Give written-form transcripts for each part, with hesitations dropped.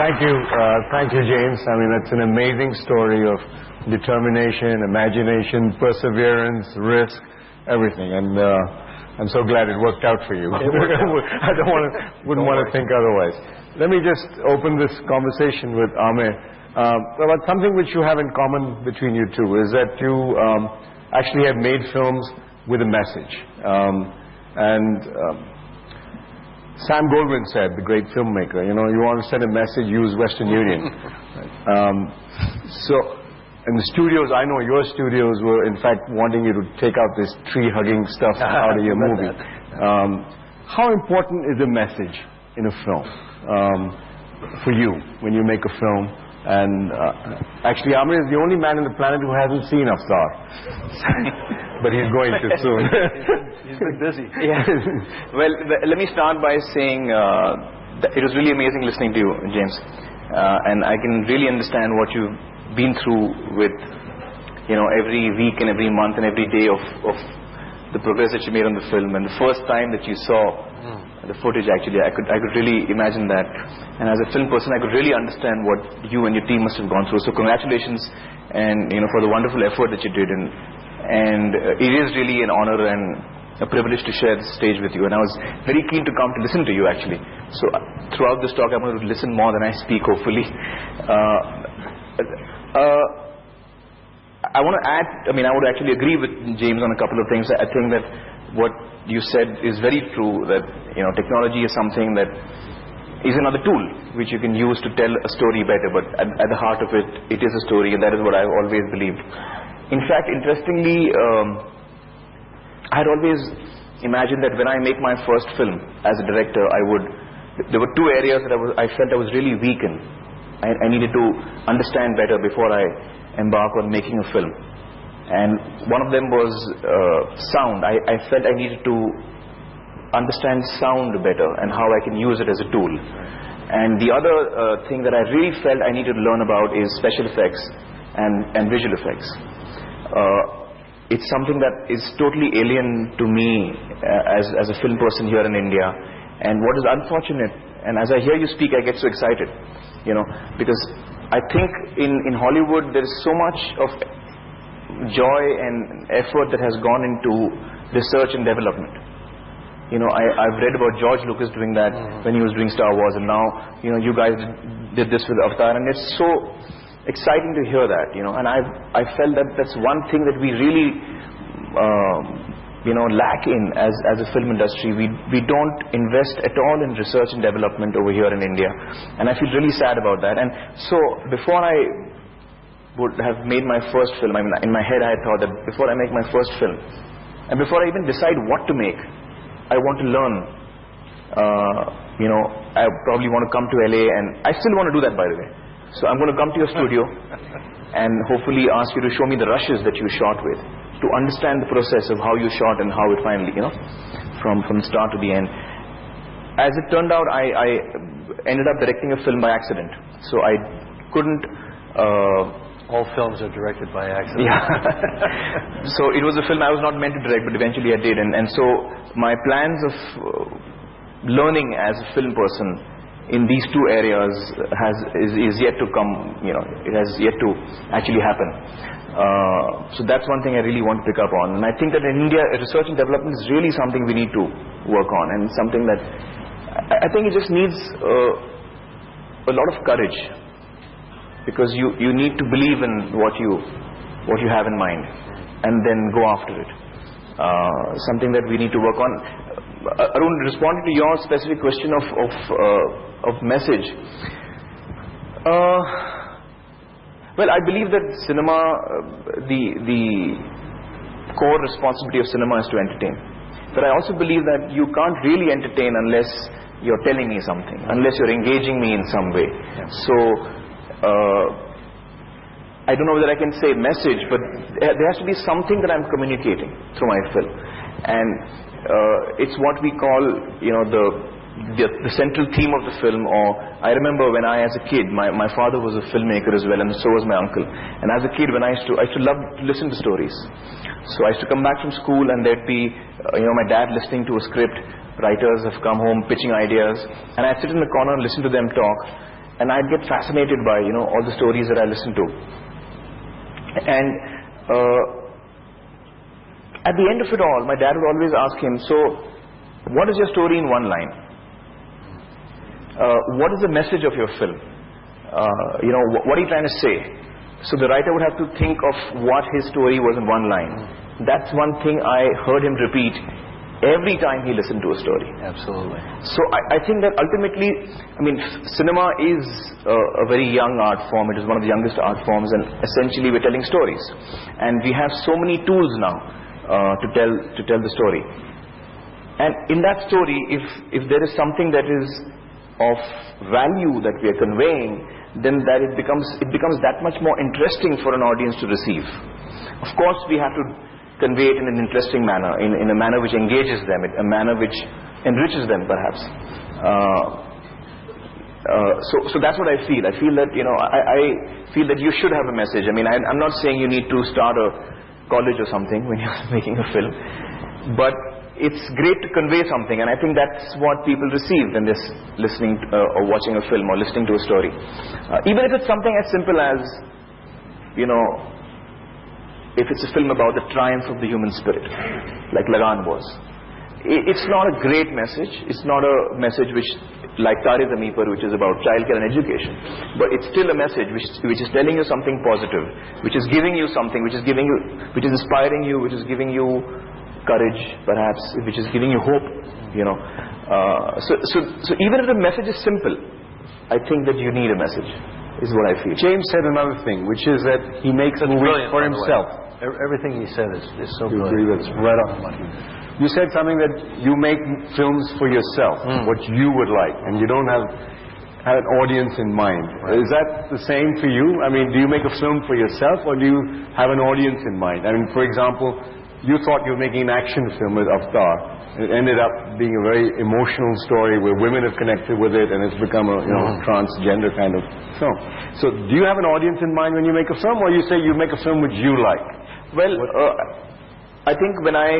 Thank you, James. I mean, that's an amazing story of determination, imagination, perseverance, risk, everything. And I'm so glad it worked out for you. I wouldn't want to think otherwise. Let me just open this conversation with Aamir about something which you have in common between you two, is that you actually have made films with a message. Sam Goldwyn said, the great filmmaker, you want to send a message, use Western Union. And the studios, I know your studios were in fact wanting you to take out this tree-hugging stuff out of your movie. How important is a message in a film for you when you make a film? And actually, Aamir is the only man on the planet who hasn't seen Avatar. But he's going to soon. He's been busy. Yeah. Well, let me start by saying that it was really amazing listening to you, James. And I can really understand what you've been through with, every week and every month and every day of the progress that you made on the film. And the first time that you saw the footage, actually, I could really imagine that. And as a film person, I could really understand what you and your team must have gone through. So congratulations, and for the wonderful effort that you did. And it is really an honor and a privilege to share this stage with you. And I was very keen to come to listen to you, actually. So throughout this talk, I'm going to listen more than I speak, hopefully. I want to add, I would actually agree with James on a couple of things. I think that what you said is very true, that technology is something that is another tool which you can use to tell a story better, but at the heart of it, it is a story, and that is what I've always believed. In fact, interestingly, I had always imagined that when I make my first film as a director, there were two areas that I felt I was really weak in. I needed to understand better before I embark on making a film. And one of them was sound. I felt I needed to understand sound better and how I can use it as a tool. And the other thing that I really felt I needed to learn about is special effects and visual effects. It's something that is totally alien to me as a film person here in India. And what is unfortunate, and as I hear you speak, I get so excited, because I think in Hollywood there is so much of joy and effort that has gone into research and development. I've read about George Lucas doing that when he was doing Star Wars, and now you guys did this with Avatar, and it's so exciting to hear that, and I felt that that's one thing that we really lack in as a film industry. We don't invest at all in research and development over here in India, and I feel really sad about that. And so before I would have made my first film, in my head I had thought that before I make my first film, and before I even decide what to make, I want to learn. I probably want to come to LA, and I still want to do that, by the way. So I'm going to come to your studio and hopefully ask you to show me the rushes that you shot with, to understand the process of how you shot and how it finally, from the start to the end. As it turned out, I ended up directing a film by accident. So I couldn't... All films are directed by accident. Yeah. So it was a film I was not meant to direct, but eventually I did. And so my plans of learning as a film person in these two areas is yet to come, it has yet to actually happen. So that's one thing I really want to pick up on. And I think that in India, research and development is really something we need to work on, and something that I think it just needs a lot of courage, because you need to believe in what you have in mind and then go after it. Something that we need to work on. Arun, responding to your specific question of message, well, I believe that cinema, the core responsibility of cinema is to entertain. But I also believe that you can't really entertain unless you're telling me something, unless you're engaging me in some way. Yeah. So I don't know whether I can say message, but there has to be something that I'm communicating through my film. And it's what we call, the central theme of the film. Or I remember when I, as a kid, my father was a filmmaker as well, and so was my uncle. And as a kid, when I used to love to listen to stories. So I used to come back from school, and there'd be, my dad listening to a script. Writers have come home pitching ideas, and I'd sit in the corner and listen to them talk. and I'd get fascinated by, all the stories that I listened to. And at the end of it all, my dad would always ask him, so what is your story in one line? What is the message of your film? What are you trying to say? So the writer would have to think of what his story was in one line. That's one thing I heard him repeat every time he listened to a story. Absolutely. So I think that ultimately, cinema is a very young art form. It is one of the youngest art forms, and essentially we're telling stories. And we have so many tools now to tell the story. And in that story, if there is something that is of value that we are conveying, then that it becomes that much more interesting for an audience to receive. Of course, we have to convey it in an interesting manner, in a manner which engages them, a manner which enriches them, perhaps. So that's what I feel. I feel that I feel that you should have a message. I'm not saying you need to start a college or something when you're making a film, but it's great to convey something, and I think that's what people receive when they're listening or watching a film or listening to a story. Even if it's something as simple as, if it's a film about the triumph of the human spirit, like Lagan was. It's not a great message. It's not a message which, like Tare Zameen Par, which is about childcare and education. But it's still a message which is telling you something positive, which is giving you something, which is inspiring you, which is giving you courage, perhaps, which is giving you hope, So even if the message is simple, I think that you need a message, is what I feel. James said another thing, which is that he makes movies for himself. Everything he said is so You brilliant. agree with right on the money. You said something that you make films for yourself, what you would like, and you don't have an audience in mind. Right. Is that the same for you? Do you make a film for yourself, or do you have an audience in mind? For example, you thought you were making an action film with Avatar. It ended up being a very emotional story where women have connected with it, and it's become a transgender kind of film. So do you have an audience in mind when you make a film, or you say you make a film which you like? Well, I think when I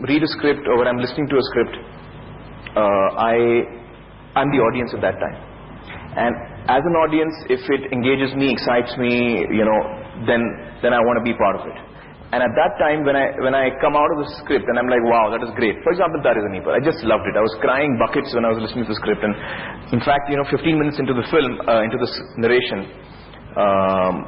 read a script or when I'm listening to a script, I'm the audience at that time. And as an audience, if it engages me, excites me, then I want to be part of it. And at that time, when I come out of the script and I'm like, wow, that is great. For example, Tare Zameen Par, I just loved it. I was crying buckets when I was listening to the script. And in fact, 15 minutes into the film, into this narration,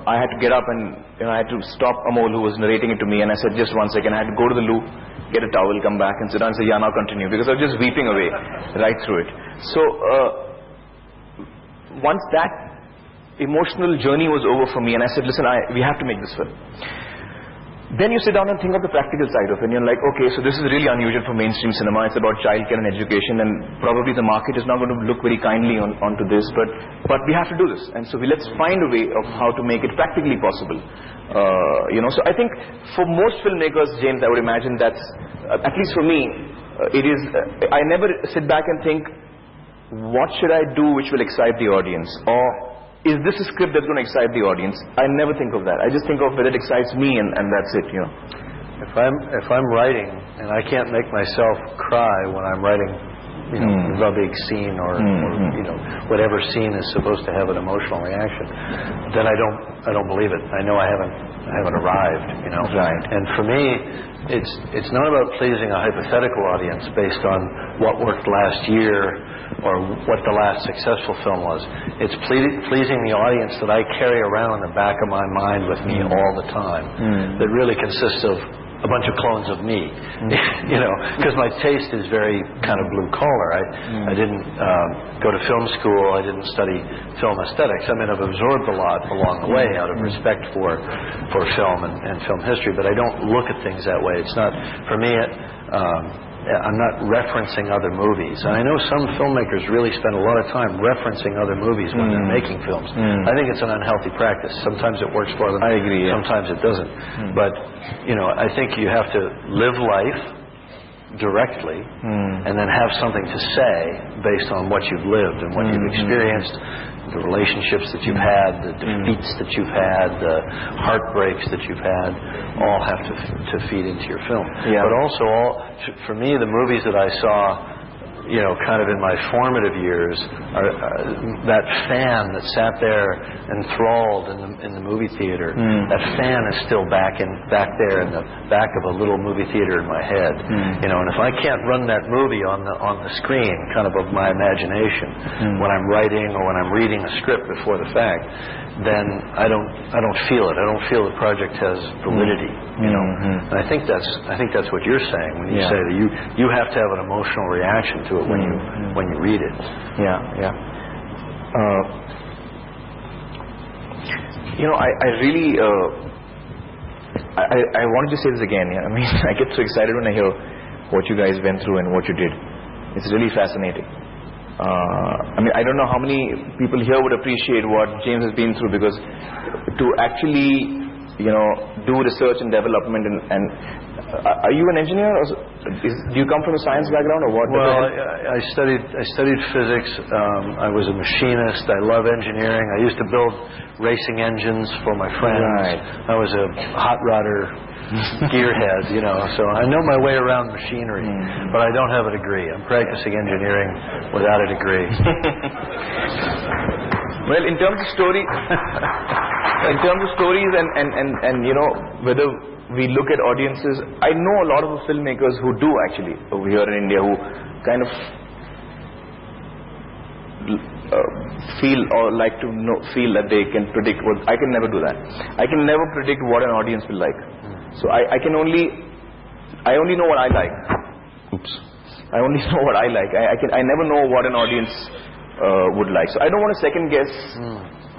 I had to get up and I had to stop Amol, who was narrating it to me, and I said, just 1 second. I had to go to the loo, get a towel, come back and sit down and say, yeah, now continue, because I was just weeping away right through it. So once that emotional journey was over for me, and I said, listen, we have to make this film. Then you sit down and think of the practical side of it, and you're like, okay, so this is really unusual for mainstream cinema. It's about childcare and education, and probably the market is not going to look very kindly onto this, but we have to do this. And so let's find a way of how to make it practically possible. So I think for most filmmakers, James, I would imagine that's, at least for me, it is, I never sit back and think, what should I do which will excite the audience? Or is this a script that's going to excite the audience? I never think of that. I just think of whether it excites me, and that's it, If I'm writing and I can't make myself cry when I'm writing, a rubbing scene or whatever scene is supposed to have an emotional reaction, then I don't believe it. I know I haven't arrived, Right. And for me, it's not about pleasing a hypothetical audience based on what worked last year or what the last successful film was. It's pleasing the audience that I carry around in the back of my mind with me all the time, that really consists of a bunch of clones of me, because my taste is very kind of blue collar. I didn't go to film school. I didn't study film aesthetics. I've absorbed a lot along the way out of respect for film and film history, but I don't look at things that way. It's not, for me, I'm not referencing other movies. And I know some filmmakers really spend a lot of time referencing other movies when they're making films. I think it's an unhealthy practice. Sometimes it works for them. I agree. Yeah. Sometimes it doesn't. But, I think you have to live life directly and then have something to say based on what you've lived and what you've experienced, the relationships that you've had, the defeats that you've had, the heartbreaks that you've had, all have to feed into your film. Yeah. But also, for me, the movies that I saw kind of in my formative years, that fan that sat there enthralled in the movie theater, that fan is still back there in the back of a little movie theater in my head. And if I can't run that movie on the screen, kind of my imagination, when I'm writing or when I'm reading a script before the fact, then I don't feel it. I don't feel the project has validity. And I think that's what you're saying when you say that you have to have an emotional reaction to it when you read it. I really I wanted to say this again. I mean, I get so excited when I hear what you guys went through and what you did. It's really fascinating. I mean, I don't know how many people here would appreciate what James has been through, because to actually, do research and development and are you an engineer, or do you come from a science background, or what? Well, I studied physics. I was a machinist. I love engineering. I used to build racing engines for my friends. Right. I was a hot rodder gearhead, so I know my way around machinery, but I don't have a degree. I'm practicing engineering without a degree. Well, in terms of stories and whether we look at audiences, I know a lot of the filmmakers who do actually over here in India, who kind of feel or like to feel that they can predict what. I can never do that. I can never predict what an audience will like. So I only know what I like. Oops. I only know what I like. I never know what an audience would like. So I don't want to second guess,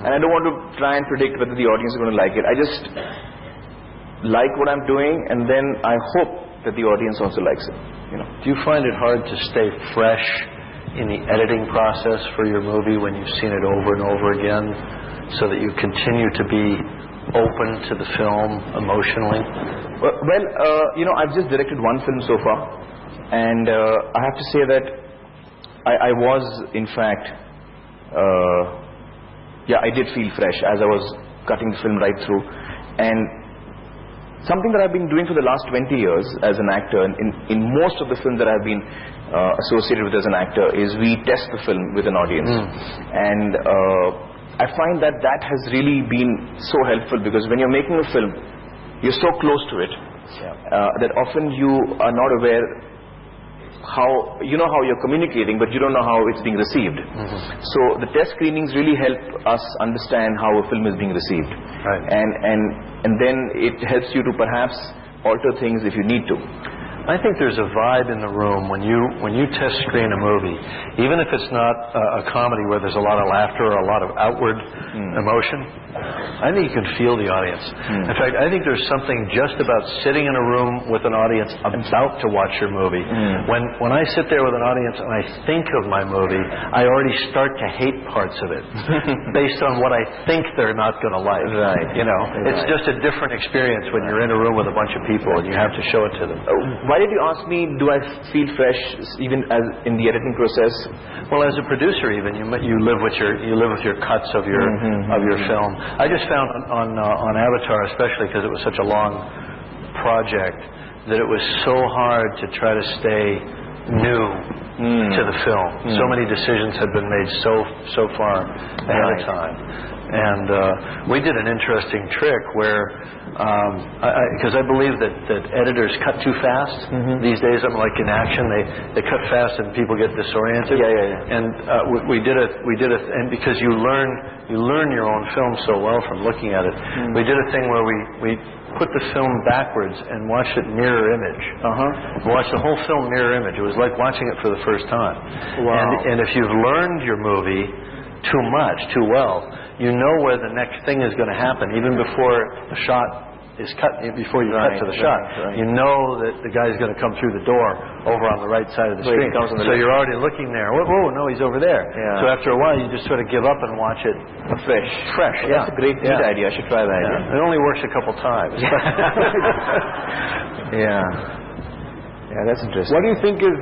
and I don't want to try and predict whether the audience is going to like it. I just like what I'm doing, and then I hope that the audience also likes it. Do you find it hard to stay fresh in the editing process for your movie when you've seen it over and over again, so that you continue to be open to the film emotionally? Well, I've just directed one film so far, and I have to say that I was, in fact, I did feel fresh as I was cutting the film right through. And something that I've been doing for the last 20 years as an actor, in most of the films that I've been associated with as an actor, is we test the film with an audience. And I find that has really been so helpful, because when you're making a film, you're so close to it that often you are not aware how you're communicating, but you don't know how it's being received. So the test screenings really help us understand how a film is being received, and then it helps you to perhaps alter things if you need to. I think there's a vibe in the room when you test screen a movie, even if it's not a comedy where there's a lot of laughter or a lot of outward emotion. I think you can feel the audience. In fact, I think there's something just about sitting in a room with an audience about to watch your movie. When I sit there with an audience and I think of my movie, I already start to hate parts of it based on what I think they're not going to like. Right. It's just a different experience when you're in a room with a bunch of people and you have to show it to them. Why did you ask me, do I feel fresh even as in the editing process? Well, as a producer, even you live with your cuts of your film. I just found on Avatar, especially because it was such a long project, that it was so hard to try to stay new to the film. So many decisions had been made so far ahead of time. And we did an interesting trick where, because I believe that editors cut too fast. These days, I'm like in action, they cut fast and people get disoriented. And we did and because you learn your own film so well from looking at it, we did a thing where we put the film backwards and watched it mirror image. We watched the whole film mirror image. It was like watching it for the first time. Wow. And if you've learned your movie too well, you know where the next thing is going to happen, even before the shot is cut, before you cut to the shot. You know that the guy's going to come through the door over on the right side of the screen. So you're already looking there. Whoa, no, he's over there. So after a while, you just sort of give up and watch it fresh. That's a great idea. I should try that. It only works a couple times. Yeah, that's interesting. What do you think is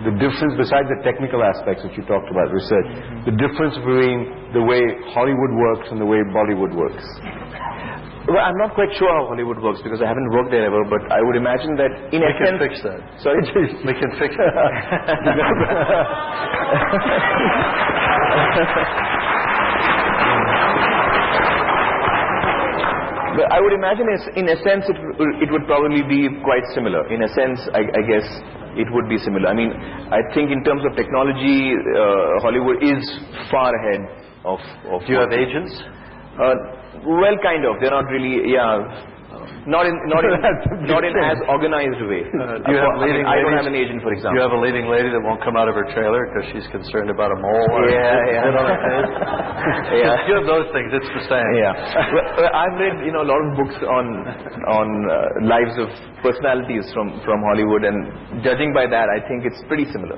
the difference, besides the technical aspects which you talked about, research, the difference between the way Hollywood works and the way Bollywood works? Well, I'm not quite sure how Hollywood works because I haven't worked there ever, but I would imagine that in We essence... can fix that. Sorry? We can fix that. But I would imagine in a sense it would probably be quite similar. In a sense, I guess it would be similar. I mean, I think in terms of technology, Hollywood is far ahead of Do you have agents? Well, kind of. They're not really, not in as organized way. Do you have leading I don't ladies? have an agent, for Do example. you have a leading lady that won't come out of her trailer because she's concerned about a mole? Or Yeah. on her face? Yeah. You have those things. It's the same. Yeah. Well, I've read, a lot of books on lives of personalities from Hollywood, and judging by that, I think it's pretty similar.